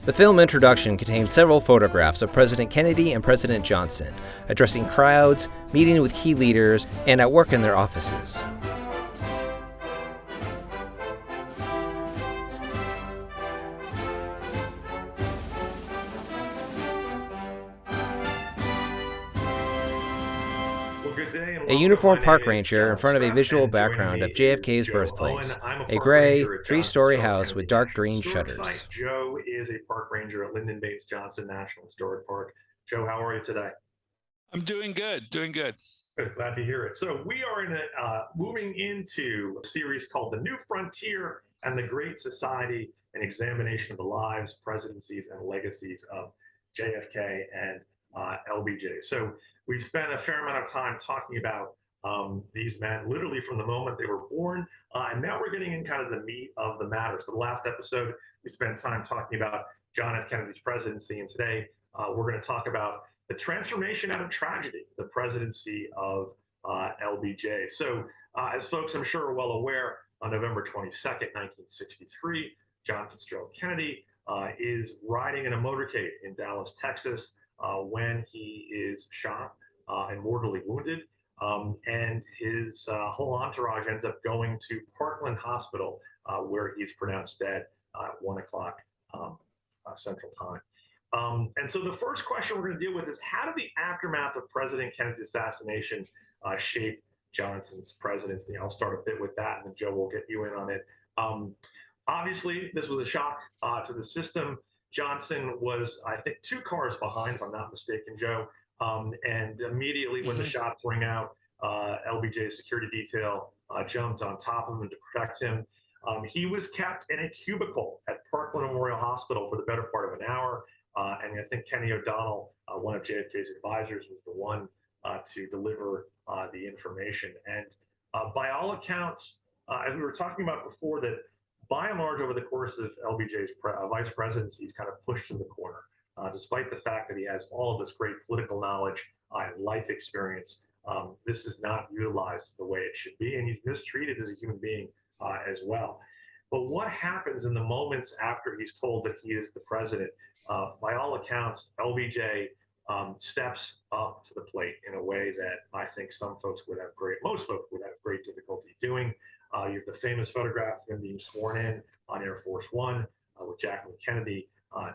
The film introduction contains several photographs of President Kennedy and President Johnson, addressing crowds, meeting with key leaders, and at work in their offices. A uniformed park ranger in front of a visual background of JFK's birthplace, a gray, three-story house with dark green shutters. Joe is a park ranger at Lyndon B. Johnson National Historic Park. Joe, how are you today? I'm doing good, doing good. Good, glad to hear it. So we are moving into a series called The New Frontier and the Great Society, an examination of the lives, presidencies, and legacies of JFK and LBJ. So we've spent a fair amount of time talking about these men literally from the moment they were born, and now we're getting in kind of the meat of the matter. So the last episode, we spent time talking about John F. Kennedy's presidency, and today we're going to talk about the transformation out of tragedy, the presidency of LBJ. So as folks I'm sure are well aware, on November 22nd, 1963, John Fitzgerald Kennedy is riding in a motorcade in Dallas, Texas, when he is shot and mortally wounded. And his whole entourage ends up going to Parkland Hospital, where he's pronounced dead at 1 o'clock Central Time. And so the first question we're going to deal with is, how did the aftermath of President Kennedy's assassination shape Johnson's presidency? I'll start a bit with that, and then Joe will get you in on it. Obviously, this was a shock to the system. Johnson was, I think, 2 cars behind, if I'm not mistaken, Joe. And immediately when the shots rang out, LBJ's security detail jumped on top of him to protect him. He was kept in a cubicle at Parkland Memorial Hospital for the better part of an hour. And I think Kenny O'Donnell, one of JFK's advisors, was the one to deliver the information. And by all accounts, as we were talking about before, that by and large over the course of LBJ's vice presidency, he's kind of pushed to the corner. Despite the fact that he has all of this great political knowledge and life experience, this is not utilized the way it should be, and he's mistreated as a human being as well. But what happens in the moments after he's told that he is the president? By all accounts, LBJ steps up to the plate in a way that I think most folks would have great difficulty doing. You have the famous photograph of him being sworn in on Air Force One with Jacqueline Kennedy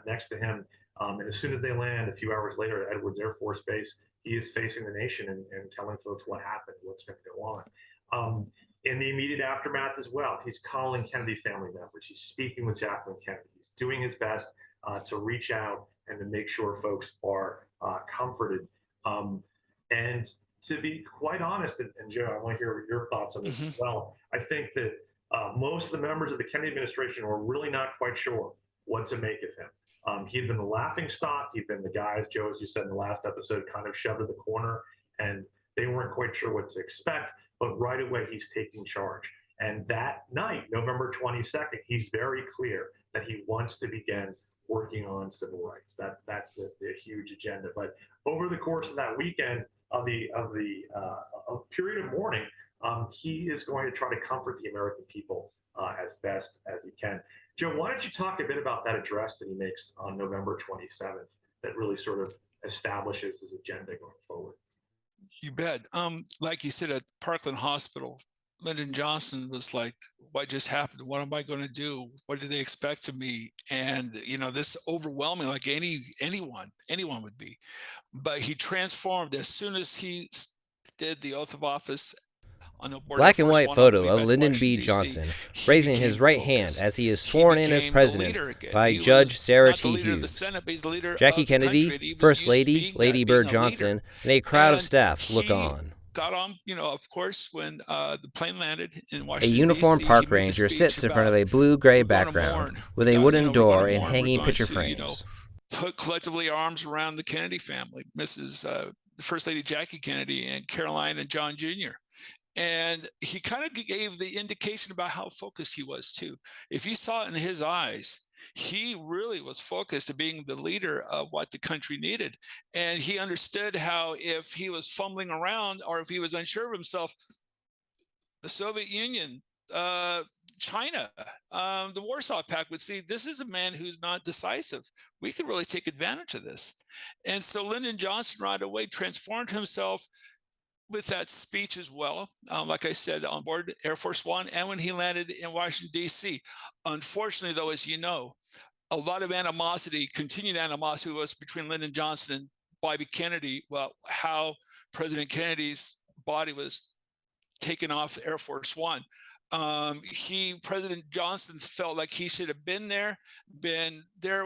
next to him. And as soon as they land, a few hours later at Edwards Air Force Base, he is facing the nation and telling folks what happened, what's going to go on. In the immediate aftermath as well, he's calling Kennedy family members. He's speaking with Jacqueline Kennedy. He's doing his best to reach out and to make sure folks are comforted. And to be quite honest, and Joe, I want to hear your thoughts on this as well. I think that most of the members of the Kennedy administration were really not quite sure what to make of him. He'd been the laughing stock. He'd been the guy, as Joe, as you said in the last episode, kind of shoved to the corner, and they weren't quite sure what to expect. But right away, he's taking charge. And that night, November 22nd, he's very clear that he wants to begin working on civil rights. That's the huge agenda. But over the course of that weekend, of the period of mourning, he is going to try to comfort the American people as best as he can. Joe, why don't you talk a bit about that address that he makes on November 27th that really sort of establishes his agenda going forward? You bet. Like you said, at Parkland Hospital, Lyndon Johnson was like, what just happened? What am I going to do? What do they expect of me? And, this overwhelming, like anyone would be. But he transformed as soon as he did the oath of office. On the Black and white photo of Lyndon B. Johnson raising his right hand as he is sworn in as president by Judge Sarah T. Hughes. Jackie Kennedy, First Lady, Lady Bird Johnson, and a crowd of staff look on. Got on, of course, when the plane landed in Washington, A uniformed park ranger sits in front of a blue-gray background with a wooden door and hanging picture frames. Put collectively arms around the Kennedy family, Mrs. The First Lady Jackie Kennedy and Caroline and John Jr. And he kind of gave the indication about how focused he was too. If you saw it in his eyes, he really was focused on being the leader of what the country needed. And he understood how if he was fumbling around or if he was unsure of himself, the Soviet Union, China, the Warsaw Pact would see this is a man who's not decisive. We could really take advantage of this. And so Lyndon Johnson right away transformed himself with that speech as well. Like I said, on board Air Force One and when he landed in Washington, D.C. Unfortunately, though, as you know, a lot of animosity, continued animosity was between Lyndon Johnson and Bobby Kennedy about how President Kennedy's body was taken off Air Force One. President Johnson felt like he should have been there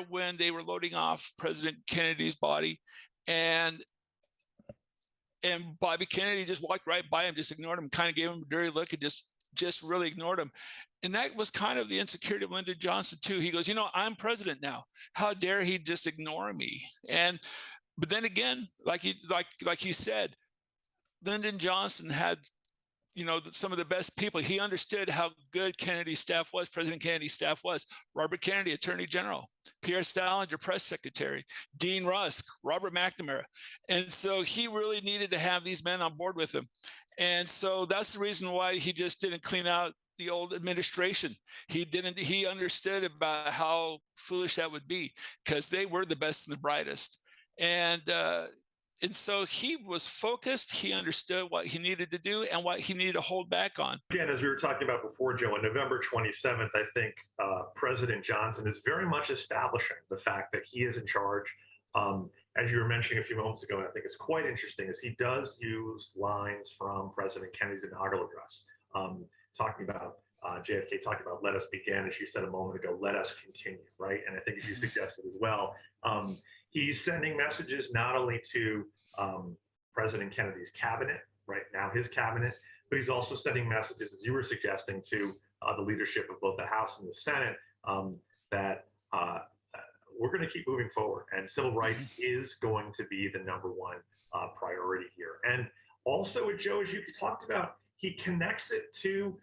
when they were loading off President Kennedy's body. And Bobby Kennedy just walked right by him, just ignored him, kind of gave him a dirty look and just really ignored him. And that was kind of the insecurity of Lyndon Johnson too. He goes, I'm president now. How dare he just ignore me? But then again, like you said, Lyndon Johnson had, some of the best people. He understood how good Kennedy's staff was, President Kennedy's staff was. Robert Kennedy, Attorney General, Pierre Salinger, Press Secretary, Dean Rusk, Robert McNamara. And so he really needed to have these men on board with him. And so that's the reason why he just didn't clean out the old administration. He understood about how foolish that would be because they were the best and the brightest. And so he was focused. He understood what he needed to do and what he needed to hold back on. Again, as we were talking about before, Joe, on November 27th, I think President Johnson is very much establishing the fact that he is in charge. As you were mentioning a few moments ago, and I think it's quite interesting, is he does use lines from President Kennedy's inaugural address, talking about JFK, talking about let us begin, as you said a moment ago, let us continue, right? And I think as you suggested as well, he's sending messages not only to President Kennedy's cabinet, right now his cabinet, but he's also sending messages, as you were suggesting, to the leadership of both the House and the Senate that we're going to keep moving forward, and civil rights is going to be the number one priority here. And also, Joe, as you talked about, he connects it to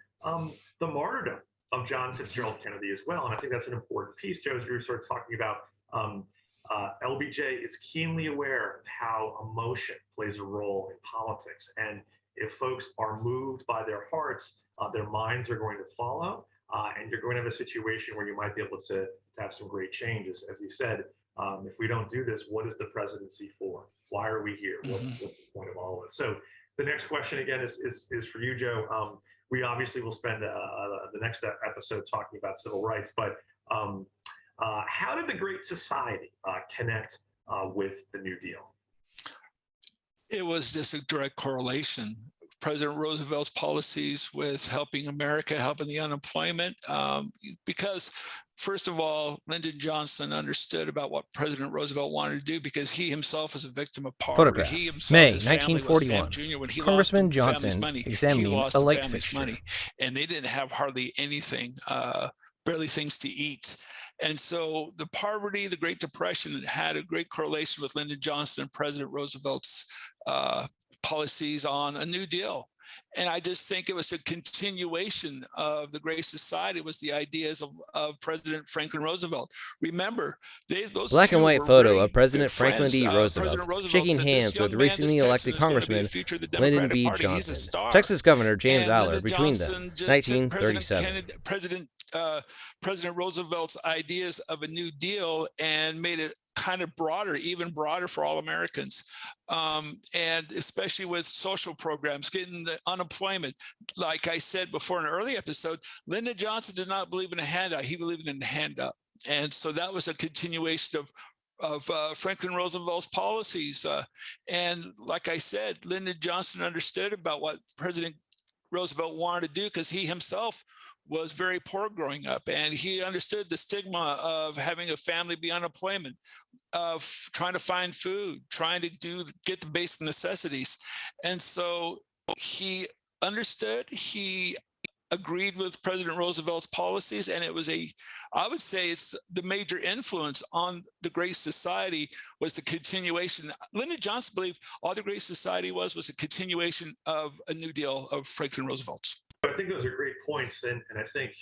the martyrdom of John Fitzgerald Kennedy as well. And I think that's an important piece, Joe, as you were sort of talking about. LBJ is keenly aware of how emotion plays a role in politics. And if folks are moved by their hearts, their minds are going to follow. And you're going to have a situation where you might be able to have some great changes. As he said, if we don't do this, what is the presidency for? Why are we here? What's the point of all of it? So the next question, again, is for you, Joe. We obviously will spend the next episode talking about civil rights, but how did the Great Society connect with the New Deal? It was just a direct correlation. President Roosevelt's policies with helping America, helping the unemployment, because first of all, Lyndon Johnson understood about what President Roosevelt wanted to do because he himself was a victim of poverty. Photograph. He himself, May his family 1941. was Sam Jr. When he Congressman lost the family's Johnson money, examining he lost a the light family's fixture. money, and they didn't have hardly anything, barely things to eat. And so the poverty, the Great Depression had a great correlation with Lyndon Johnson and President Roosevelt's policies on a New Deal. And I just think it was a continuation of the Great Society, was the ideas of President Franklin Roosevelt. Remember, those black and white photo of President good Franklin D. friends. Roosevelt shaking said, "This hands with young man, recently this elected Texan, is gonna be the Congressman future of the Lyndon Democratic B. Party. He's a Johnson, star." Texas Governor James And Aller, Lyndon between them, Johnson just took 1937. President Roosevelt's ideas of a New Deal and made it kind of broader, even broader for all Americans. And especially with social programs, getting the unemployment. Like I said before in an early episode, Lyndon Johnson did not believe in a handout. He believed in a handout. And so that was a continuation of Franklin Roosevelt's policies. And like I said, Lyndon Johnson understood about what President Roosevelt wanted to do because he himself was very poor growing up, and he understood the stigma of having a family be unemployment, of trying to find food, trying to get the basic necessities. And so he understood, he agreed with President Roosevelt's policies, and it was I would say it's the major influence on the Great Society was the continuation. Lyndon Johnson believed all the Great Society was a continuation of a New Deal of Franklin Roosevelt's. I think those are great points, and I think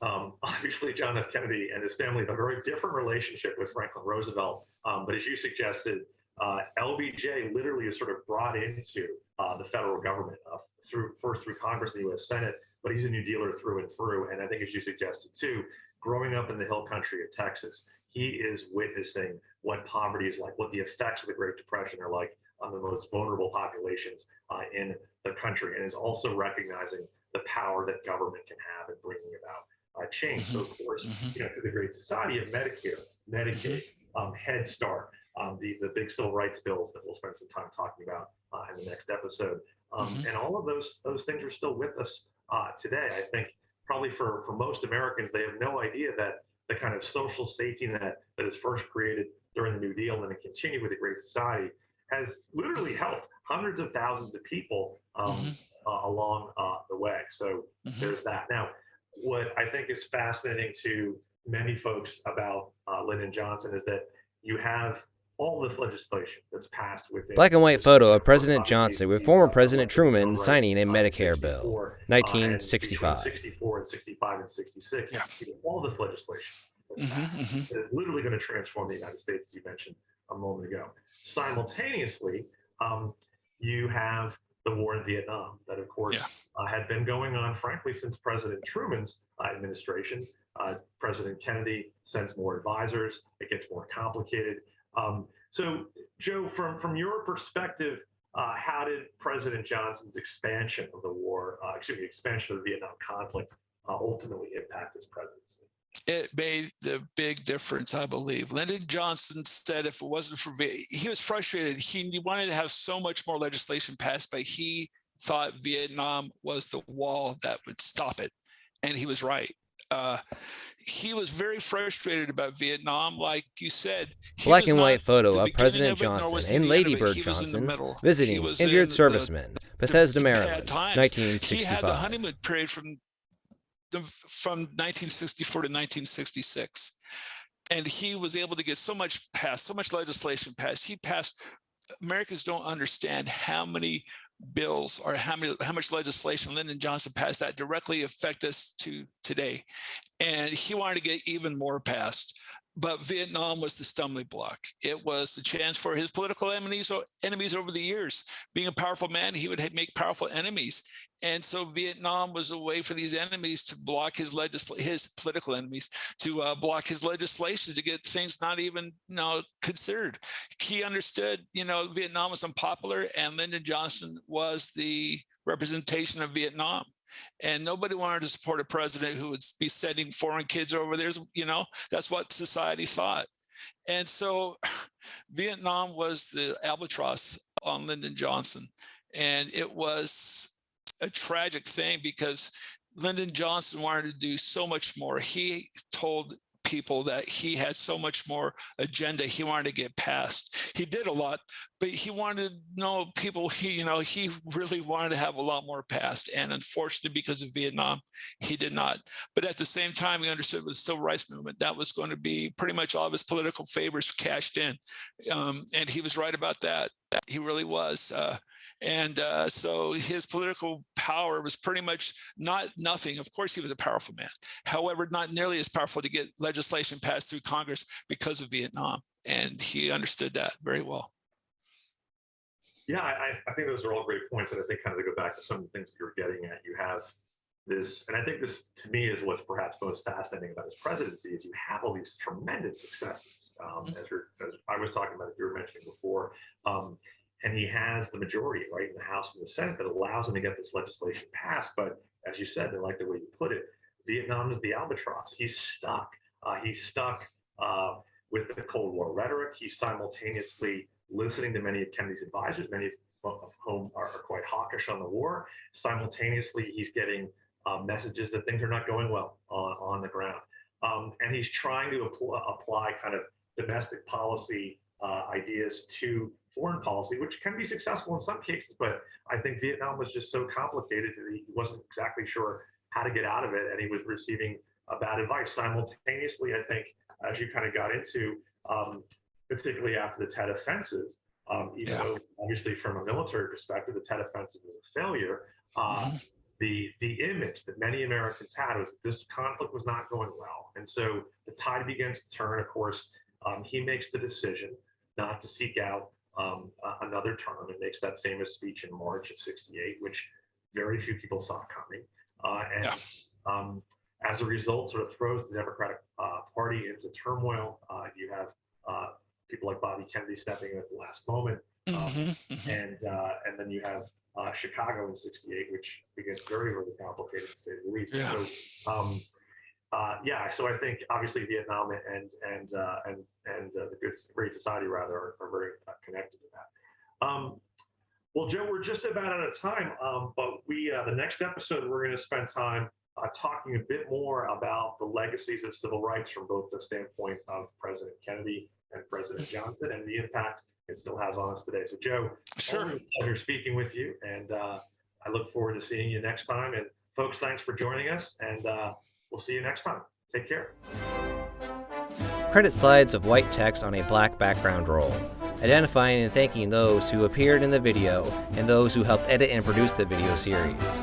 obviously John F. Kennedy and his family have a very different relationship with Franklin Roosevelt. But as you suggested, LBJ literally is sort of brought into the federal government first through Congress and the U.S. Senate, but he's a New Dealer through and through. And I think, as you suggested too, growing up in the hill country of Texas, he is witnessing what poverty is like, what the effects of the Great Depression are like on the most vulnerable populations in the country, and is also recognizing the power that government can have in bringing about change. So, of course, through the Great Society of Medicare, Medicaid, Head Start, the big civil rights bills that we'll spend some time talking about in the next episode, and all of those things are still with us today. I think probably for most Americans, they have no idea that the kind of social safety net that is first created during the New Deal and then continued with the Great Society has literally helped hundreds of thousands of people along the way. So there's that. Now, what I think is fascinating to many folks about Lyndon Johnson is that you have all this legislation that's passed within... Black and white photo of President Johnson with former President Truman signing a Medicare bill, 1965. 64 and 65 and 66. Yeah. All this legislation that is literally going to transform the United States, as you mentioned a moment ago. Simultaneously, you have the war in Vietnam that, of course, had been going on, frankly, since President Truman's administration. President Kennedy sends more advisors. It gets more complicated. So, Joe, from your perspective, how did President Johnson's expansion of the war, expansion of the Vietnam conflict, ultimately impact his presidency? It made the big difference, I believe. Lyndon Johnson said if it wasn't for he was frustrated. He wanted to have so much more legislation passed, but he thought Vietnam was the wall that would stop it. And he was right. He was very frustrated about Vietnam, like you said. Black and white photo of President Johnson and Lady Bird Johnson visiting injured servicemen, Bethesda, Maryland, 1965. He had the honeymoon period from 1964 to 1966. And he was able to get so much passed, so much legislation passed. He passed, Americans don't understand how many bills or how much legislation Lyndon Johnson passed that directly affect us to today. And he wanted to get even more passed. But Vietnam was the stumbling block. It was the chance for his political enemies over the years. Being a powerful man, he would make powerful enemies. And so Vietnam was a way for these enemies to block his political enemies, to block his legislation, to get things not even considered. He understood, Vietnam was unpopular, and Lyndon Johnson was the representation of Vietnam. And nobody wanted to support a president who would be sending foreign kids over there. That's what society thought. And so Vietnam was the albatross on Lyndon Johnson. And it was a tragic thing because Lyndon Johnson wanted to do so much more. He told people that he had so much more agenda he wanted to get passed. He did a lot, but he wanted to know people, he really wanted to have a lot more passed. And unfortunately, because of Vietnam, he did not. But at the same time, he understood with the civil rights movement, that was going to be pretty much all of his political favors cashed in. And he was right about that. He really was. So his political power was pretty much nothing. Of course, he was a powerful man. However, not nearly as powerful to get legislation passed through Congress because of Vietnam. And he understood that very well. Yeah, I think those are all great points. And I think kind of to go back to some of the things that you're getting at, you have this, and I think this to me is what's perhaps most fascinating about his presidency, is you have all these tremendous successes. As I was talking about, as you were mentioning before, and he has the majority, right, in the House and the Senate that allows him to get this legislation passed. But as you said, and like the way you put it, Vietnam is the albatross. He's stuck. He's stuck with the Cold War rhetoric. He's simultaneously listening to many of Kennedy's advisors, many of whom are quite hawkish on the war. Simultaneously, he's getting messages that things are not going well on the ground. And he's trying to apply kind of domestic policy ideas to foreign policy, which can be successful in some cases, but I think Vietnam was just so complicated that he wasn't exactly sure how to get out of it, and he was receiving bad advice. Simultaneously, I think, as you kind of got into, particularly after the Tet Offensive, even though obviously from a military perspective, the Tet Offensive was a failure, the image that many Americans had was that this conflict was not going well. And so the tide begins to turn. Of course, he makes the decision not to seek out another term, and makes that famous speech in March of '68, which very few people saw coming. And as a result, sort of throws the Democratic Party into turmoil. You have people like Bobby Kennedy stepping in at the last moment, and then you have Chicago in '68, which begins very, very complicated to say the least. So I think obviously Vietnam and the Great Society rather are very connected to that. Well, Joe, we're just about out of time, but the next episode we're going to spend time talking a bit more about the legacies of civil rights from both the standpoint of President Kennedy and President Johnson and the impact it still has on us today. So, Joe, always a pleasure speaking with you, and I look forward to seeing you next time. And folks, thanks for joining us, and we'll see you next time. Take care. Credit slides of white text on a black background roll, identifying and thanking those who appeared in the video and those who helped edit and produce the video series.